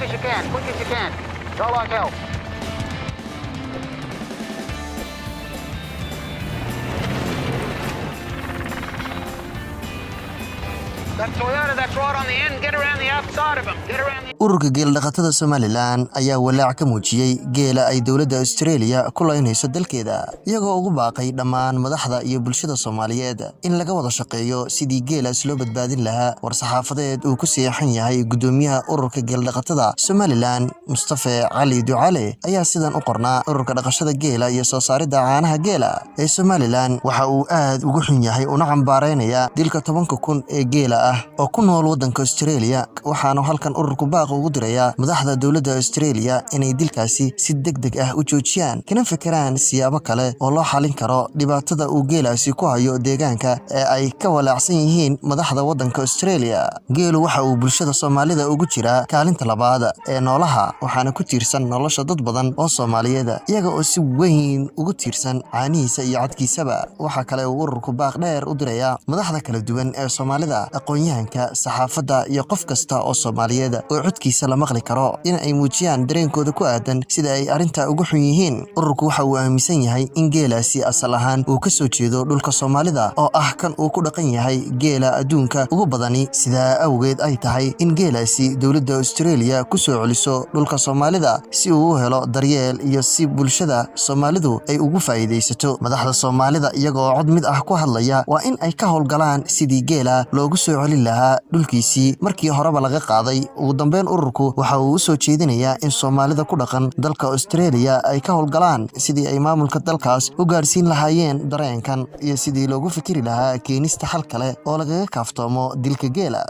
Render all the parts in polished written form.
as you can, quick as you can. Y'all like help. That Toyota that's right on the end, get around the outside of him. Get around the... ururka geel dhaqatada Somaliland ayaa walaac ka muujiyay geela ay dawladda Australia ku leeynayso dalkeeda iyagoo ugu baaqay dhammaan madaxda iyo bulshada Soomaaliyeed in laga wada shaqeeyo sidii geelaas loo badbaadin lahaa war-saxaafadeed uu ku siixan yahay gudoomiyaha ururka geel dhaqatada Somaliland Mustafa Ali Ducale ayaa sidan u qornaa ururka dhaqashada geela iyo soo saaridda caanaha geela ee Somaliland waxa uu aad ugu xun yahay una cambaareynaya dilka 10,000 ee geela oo ku nool wadanka Australia waxaana halkan ururku baaq ugu diraya madaxda dawladda Australia inay dilkaasi si degdeg ah u joojiyaan kana fikiraan siyaabo kale oo loo xalin karo dhibaatada uu geelaasi ku hayo deegaanka ee ay ka walaacsan yihiin madaxda wadanka Australia geelu waxa uu bulshada Soomaalida ugu jira kaalinta labaad ee noolaha waxaana ku tiirsan nolosha dad badan oo Soomaaliyeed iyaga oo si weyn ugu tiirsan caanihiisa iyo cadkiisaba waxa kale uu ururku baaq dheer u diraya madaxda kala duwan ee Soomaalida aqoonyahanka saxaafadda iyo qof kasta oo Soomaaliyeed oo codkiisa la maqli karo in ay muujiyaan dareenkooda ku aadan sida ay arinta ugu xun yihiin ururku waxa uu aaminsan yahay in geelaasi asal ahaan uu ka soo jeedo dhulka Soomaalida oo ah kan uu ku dhaqan yahay geela adduunka ugu badani sida awgeed ay tahay in geelaasi dawladda Australia ku soo celiso dhulka Soomaalida si uu u helo daryeel iyo si bulshada Soomaalidu ay ugu faa'iideysato madaxda Soomaalida iyagoo cod mid ah ku hadlaya waa in ay ka howlgalaan sidii geela loogu soo celin lahaa dhulkiisii markii horeba laga qaaday ugu dambeyn ururku waxa uu soo jeedinayaa in Soomaalida ku dhaqan dalka Australia ay ka howlgalaan sidii ay maamulka dalkaas u gaarsiin lahaayeen dareenkan iyo sidii loogu fikiri lahaa keenista xal kale oo laga kaaftoomo dilka geela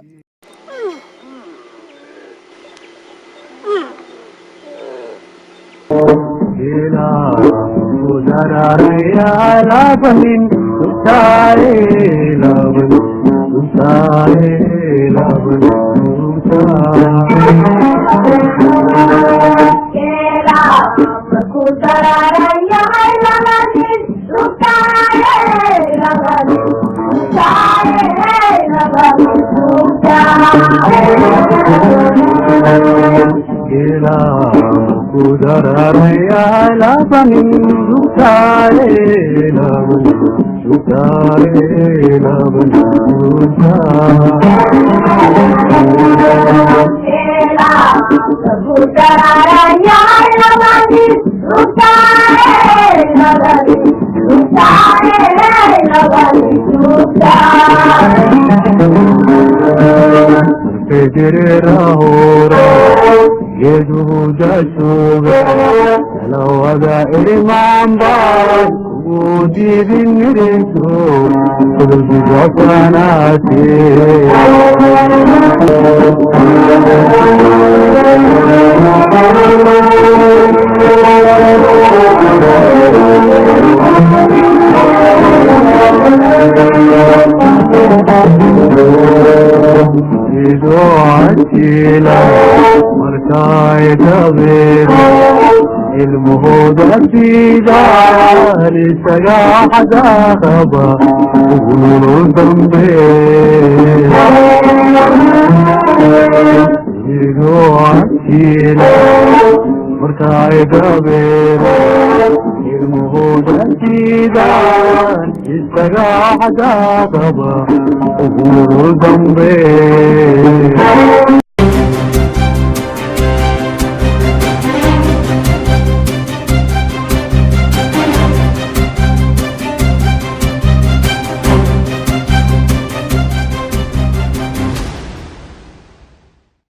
Dambe